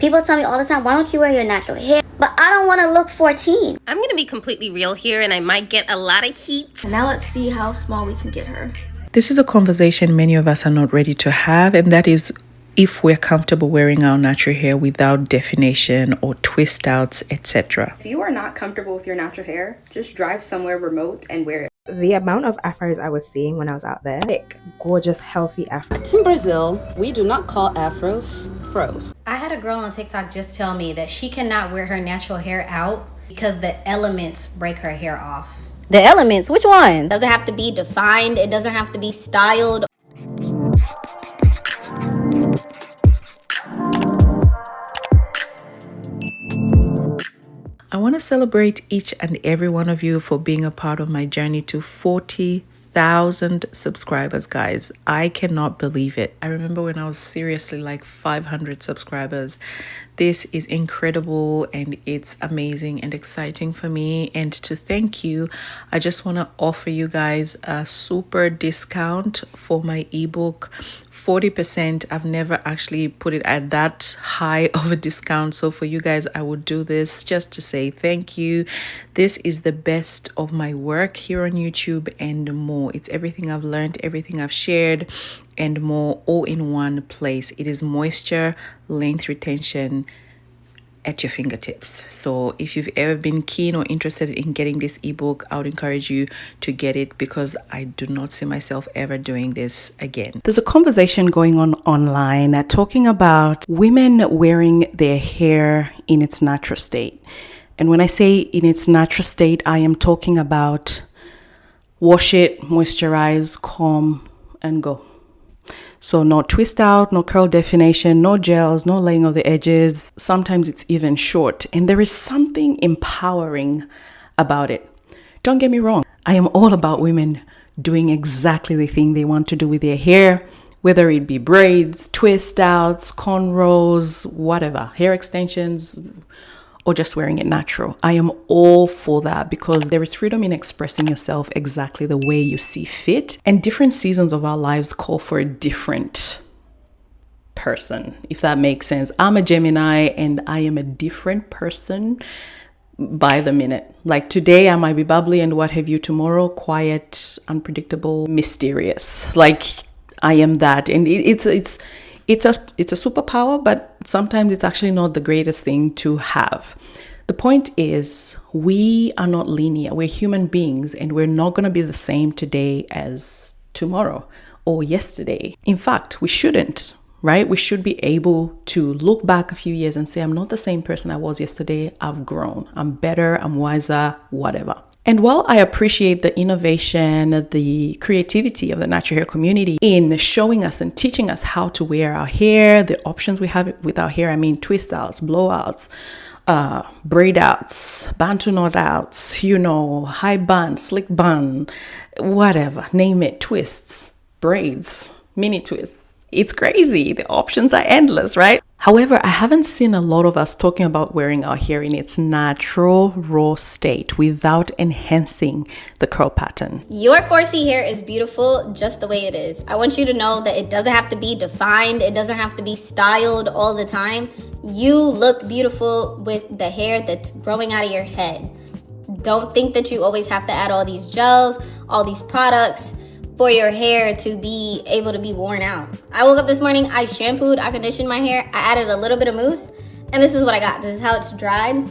People tell me all the time, why don't you wear your natural hair? But I don't want to look 14. I'm gonna be completely real here, and I might get a lot of heat. Now let's see how small we can get her. This is a conversation many of us are not ready to have, and that is if we're comfortable wearing our natural hair without definition or twist outs, etc. If you are not comfortable with your natural hair, just drive somewhere remote and wear it. The amount of afros I was seeing when I was out there, thick, gorgeous, healthy afros. In Brazil, we do not call afros fros. I had a girl on TikTok just tell me that she cannot wear her natural hair out because the elements break her hair off. The elements? Which one? It doesn't have to be defined. It doesn't have to be styled. I want to celebrate each and every one of you for being a part of my journey to 40,000 subscribers, guys. I cannot believe it. I remember when I was seriously like 500 subscribers. This is incredible and it's amazing and exciting for me. And to thank you, I just want to offer you guys a super discount for my ebook. 40%. I've never actually put it at that high of a discount. So for you guys, I would do this just to say thank you. This is the best of my work here on YouTube and more. It's everything I've learned, everything I've shared and more, all in one place. It is moisture, length retention at your fingertips. So if you've ever been keen or interested in getting this ebook, I would encourage you to get it because I do not see myself ever doing this again. There's a conversation going on online talking about women wearing their hair in its natural state. And when I say in its natural state, I am talking about wash it, moisturize, comb, and go. So no twist out, no curl definition, no gels, no laying of the edges. Sometimes it's even short. And there is something empowering about it. Don't get me wrong. I am all about women doing exactly the thing they want to do with their hair, whether it be braids, twist outs, cornrows, whatever, hair extensions, or just wearing it natural. I am all for that because there is freedom in expressing yourself exactly the way you see fit. And different seasons of our lives call for a different person, if that makes sense. I'm a Gemini and I am a different person by the minute. Like today I might be bubbly and what have you. Tomorrow, quiet, unpredictable, mysterious. Like I am that. And it's a superpower, but sometimes it's actually not the greatest thing to have. The point is, we are not linear. We're human beings and we're not going to be the same today as tomorrow or yesterday. In fact, we shouldn't, right? We should be able to look back a few years and say, I'm not the same person I was yesterday. I've grown. I'm better. I'm wiser, whatever. And while I appreciate the innovation, the creativity of the natural hair community in showing us and teaching us how to wear our hair, the options we have with our hair, I mean twist outs, blowouts, braid outs, bantu knot outs, high bun, slick bun, whatever, name it, twists, braids, mini twists. It's crazy. The options are endless, right? However, I haven't seen a lot of us talking about wearing our hair in its natural, raw state without enhancing the curl pattern. Your 4C hair is beautiful just the way it is. I want you to know that it doesn't have to be defined. It doesn't have to be styled all the time. You look beautiful with the hair that's growing out of your head. Don't think that you always have to add all these gels, all these products for your hair to be able to be worn out. I woke up this morning, I shampooed, I conditioned my hair, I added a little bit of mousse, and this is what I got. This is how it's dried.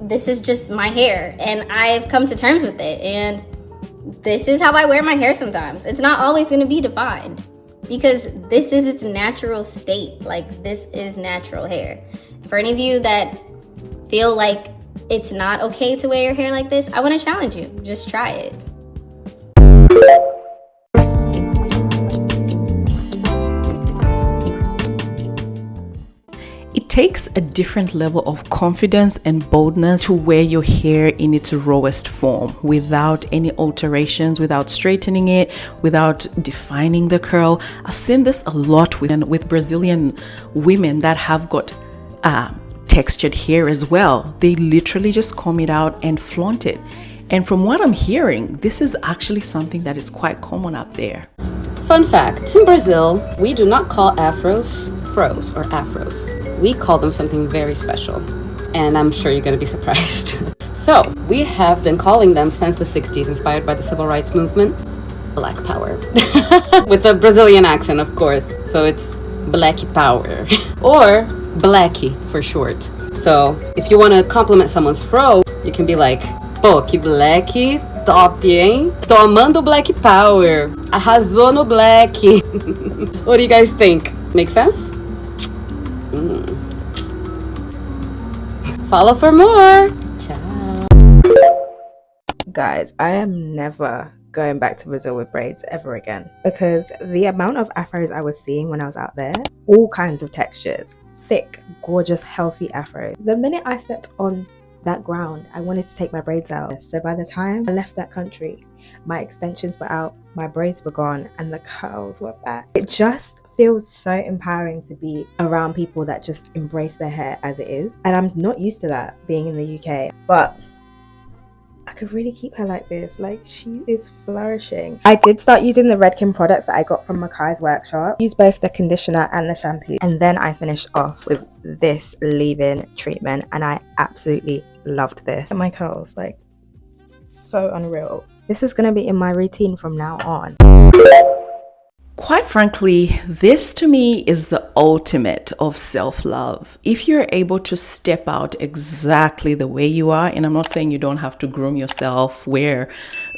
This is just my hair, and I've come to terms with it, and this is how I wear my hair sometimes. It's not always gonna be defined because this is its natural state. Like, this is natural hair. For any of you that feel like it's not okay to wear your hair like this, I wanna challenge you, just try it. It takes a different level of confidence and boldness to wear your hair in its rawest form without any alterations, without straightening it, without defining the curl. I've seen this a lot with Brazilian women that have got textured hair as well. They literally just comb it out and flaunt it. And from what I'm hearing, this is actually something that is quite common up there. Fun fact, in Brazil, we do not call afros fros or afros. We call them something very special. And I'm sure you're going to be surprised. So, we have been calling them since the 60s, inspired by the civil rights movement, Black Power. With a Brazilian accent, of course. So it's Black Power. Or Blackie for short. So, if you want to compliment someone's fro, you can be like, pô, que black top, hein? Tô amando Black Power. Arrasou no black. What do you guys think? Make sense? Follow for more. Ciao. Guys, I am never going back to Brazil with braids ever again, because the amount of afros I was seeing when I was out there, all kinds of textures, thick, gorgeous, healthy afros. The minute I stepped on that ground, I wanted to take my braids out. So by the time I left that country, my extensions were out, my braids were gone, and the curls were back. It just feels so empowering to be around people that just embrace their hair as it is. And I'm not used to that being in the UK, but I could really keep her like this. Like, she is flourishing. I did start using the Redken products that I got from Makai's workshop. Use both the conditioner and the shampoo. And then I finished off with this leave-in treatment, and I absolutely loved this. And my curls, like, so unreal. This is gonna be in my routine from now on. Quite frankly, this to me is the ultimate of self-love. If you're able to step out exactly the way you are, and I'm not saying you don't have to groom yourself, wear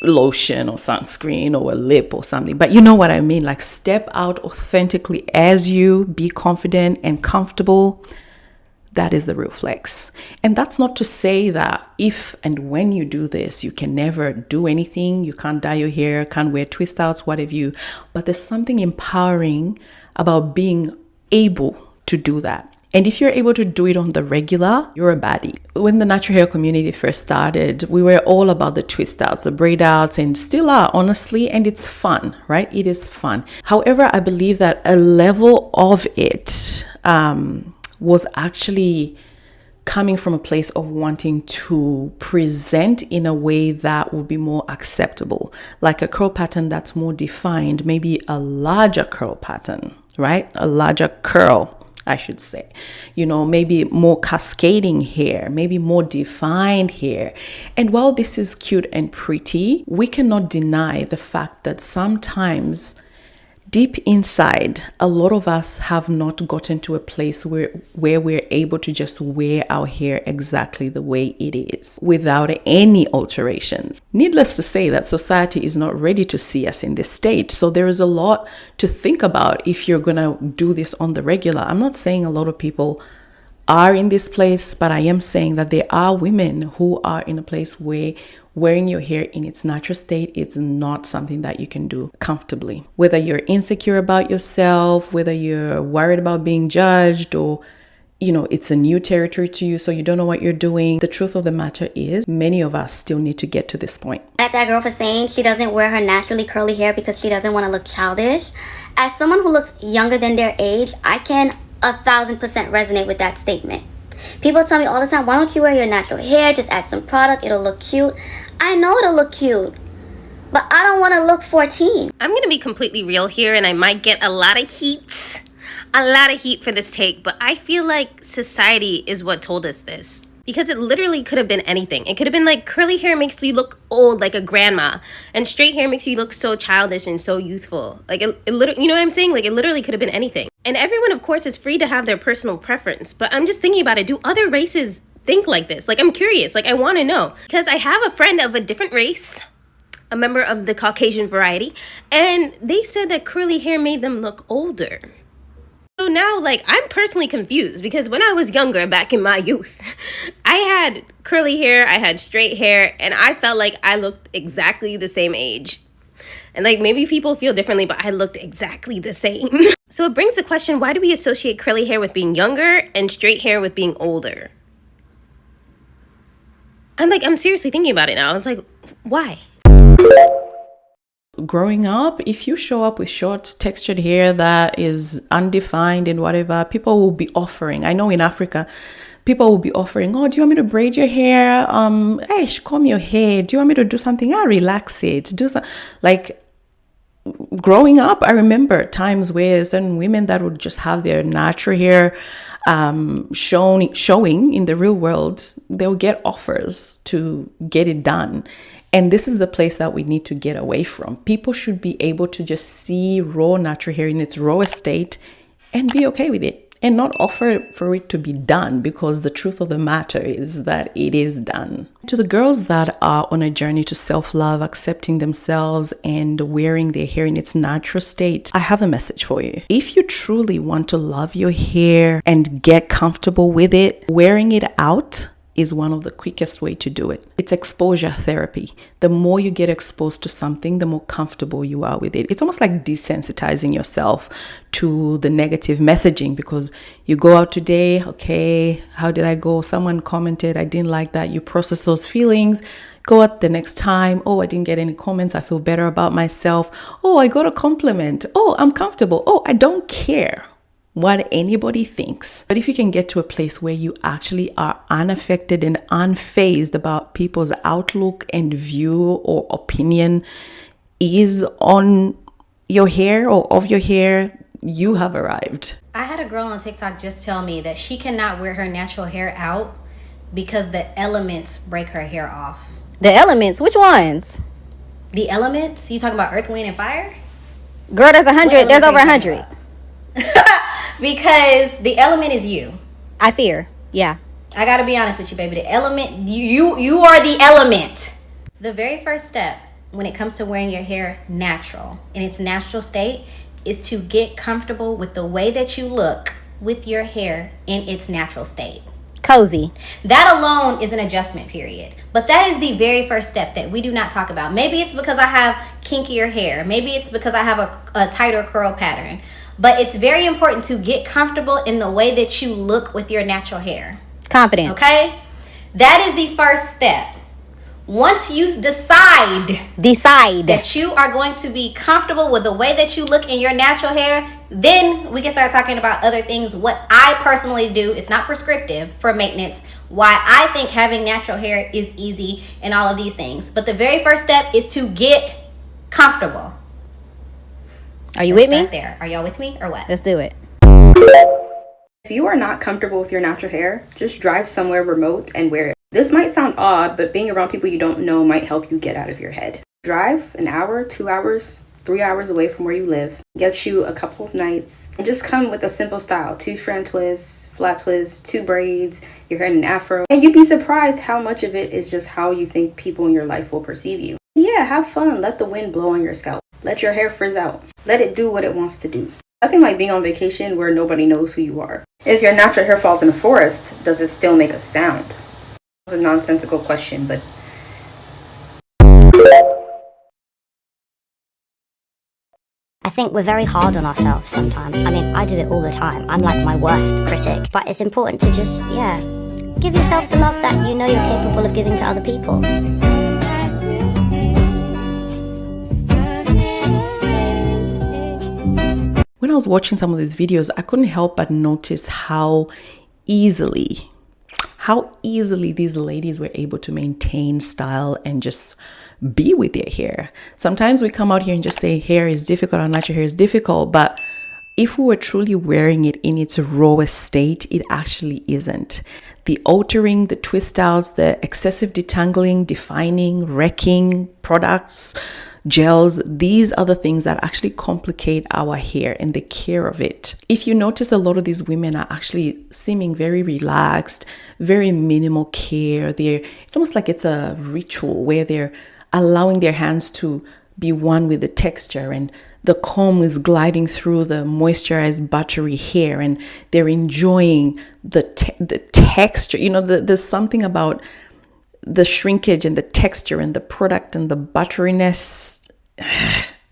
lotion or sunscreen or a lip or something, but you know what I mean, like step out authentically as you, be confident and comfortable. That is the real flex. And that's not to say that if and when you do this, you can never do anything. You can't dye your hair, can't wear twist outs, whatever you. But there's something empowering about being able to do that. And if you're able to do it on the regular, you're a baddie. When the natural hair community first started, we were all about the twist outs, the braid outs, and still are, honestly, and it's fun, right? It is fun. However, I believe that a level of it, was actually coming from a place of wanting to present in a way that would be more acceptable, like a curl pattern that's more defined, maybe a larger curl pattern, right? A larger curl, I should say, you know, maybe more cascading hair, maybe more defined hair. And while this is cute and pretty, we cannot deny the fact that sometimes deep inside, a lot of us have not gotten to a place where we're able to just wear our hair exactly the way it is without any alterations. Needless to say that society is not ready to see us in this state. So there is a lot to think about if you're going to do this on the regular. I'm not saying a lot of people are in this place, but I am saying that there are women who are in a place where wearing your hair in its natural state is not something that you can do comfortably. Whether you're insecure about yourself, whether you're worried about being judged, or, you know, it's a new territory to you, so you don't know what you're doing. The truth of the matter is, many of us still need to get to this point. At that girl for saying she doesn't wear her naturally curly hair because she doesn't want to look childish. As someone who looks younger than their age, I can 1000% resonate with that statement. People tell me all the time, why don't you wear your natural hair? Just add some product, it'll look cute. I know it'll look cute, but I don't want to look 14. I'm going to be completely real here, and I might get a lot of heat for this take, but I feel like society is what told us this. Because it literally could have been anything. It could have been like curly hair makes you look old like a grandma, and straight hair makes you look so childish and so youthful. Like it literally, you know what I'm saying? Like it literally could have been anything. And everyone, of course, is free to have their personal preference. But I'm just thinking about it. Do other races think like this? Like, I'm curious. Like, I want to know. Because I have a friend of a different race, a member of the Caucasian variety, and they said that curly hair made them look older. So now, like, I'm personally confused because when I was younger, back in my youth, I had curly hair, I had straight hair, and I felt like I looked exactly the same age. And like, maybe people feel differently, but I looked exactly the same. So it brings the question, why do we associate curly hair with being younger and straight hair with being older? I'm seriously thinking about it now. I was like, why? Growing up, if you show up with short textured hair that is undefined and whatever, people will be offering. I know in Africa, people will be offering, oh, do you want me to braid your hair? Comb your hair. Do you want me to do something? Relax it. Do something. Like, growing up, I remember times where certain women that would just have their natural hair showing in the real world, they'll get offers to get it done. And this is the place that we need to get away from. People should be able to just see raw natural hair in its rawest state and be okay with it, and not offer for it to be done, because the truth of the matter is that it is done. To the girls that are on a journey to self-love, accepting themselves and wearing their hair in its natural state, I have a message for you. If you truly want to love your hair and get comfortable with it, wearing it out is one of the quickest way to do it. It's exposure therapy. The more you get exposed to something, the more comfortable you are with it. It's almost like desensitizing yourself to the negative messaging, because you go out today, okay, how did I go? Someone commented, I didn't like that. You process those feelings. Go out the next time. Oh, I didn't get any comments. I feel better about myself. Oh, I got a compliment. Oh, I'm comfortable. Oh, I don't care what anybody thinks. But if you can get to a place where you actually are unaffected and unfazed about people's outlook and view or opinion is on your hair or of your hair, you have arrived. I had a girl on TikTok just tell me that she cannot wear her natural hair out because the elements break her hair off. The elements? Which ones? The elements? You talking about earth, wind, and fire? Girl, there's 100. There's over 100. Because the element is you. I fear. Yeah. I gotta be honest with you, baby. The element, you are the element. The very first step when it comes to wearing your hair natural, in its natural state, is to get comfortable with the way that you look with your hair in its natural state. Cozy. That alone is an adjustment period. But that is the very first step that we do not talk about. Maybe it's because I have kinkier hair. Maybe it's because I have a tighter curl pattern. But it's very important to get comfortable in the way that you look with your natural hair. Confidence. Okay? That is the first step. Once you decide that you are going to be comfortable with the way that you look in your natural hair, then we can start talking about other things. What I personally do, it's not prescriptive for maintenance, why I think having natural hair is easy and all of these things. But the very first step is to get comfortable. Are you with me? There. Are y'all with me or what? Let's do it. If you are not comfortable with your natural hair, just drive somewhere remote and wear it. This might sound odd, but being around people you don't know might help you get out of your head. Drive an hour, 2 hours, 3 hours away from where you live. Get you a couple of nights and just come with a simple style. 2 strand twists, flat twists, 2 braids, your hair in an afro. And you'd be surprised how much of it is just how you think people in your life will perceive you. Yeah, have fun. Let the wind blow on your scalp. Let your hair frizz out. Let it do what it wants to do. Nothing like being on vacation where nobody knows who you are. If your natural hair falls in a forest, does it still make a sound? It's a nonsensical question, but I think we're very hard on ourselves sometimes. I mean, I do it all the time. I'm like my worst critic. But it's important to just, give yourself the love that you know you're capable of giving to other people. When I was watching some of these videos, I couldn't help but notice how easily these ladies were able to maintain style and just be with their hair. Sometimes we come out here and just say hair is difficult or natural hair is difficult, but if we were truly wearing it in its rawest state, it actually isn't. The altering, the twist outs, the excessive detangling, defining, wrecking products, gels, these are the things that actually complicate our hair and the care of it. If you notice, a lot of these women are actually seeming very relaxed, very minimal care. It's almost like it's a ritual where they're allowing their hands to be one with the texture, and the comb is gliding through the moisturized buttery hair, and they're enjoying the texture. You know, there's something about the shrinkage and the texture and the product and the butteriness.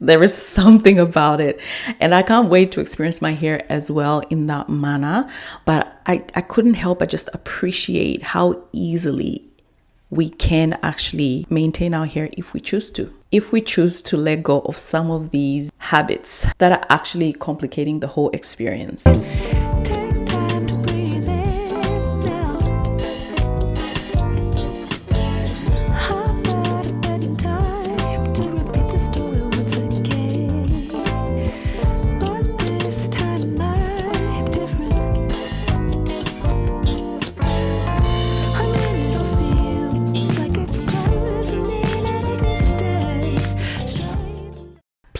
There is something about it, and I can't wait to experience my hair as well in that manner. But I couldn't help but just appreciate how easily we can actually maintain our hair if we choose to. If we choose to let go of some of these habits that are actually complicating the whole experience.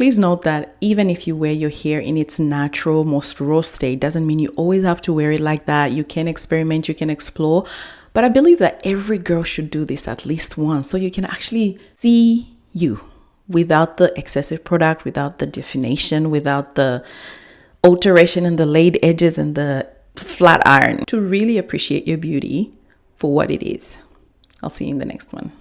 please note that even if you wear your hair in its natural, most raw state, doesn't mean you always have to wear it like that. You can experiment, you can explore. But I believe that every girl should do this at least once so you can actually see you without the excessive product, without the definition, without the alteration in the laid edges and the flat iron, to really appreciate your beauty for what it is. I'll see you in the next one.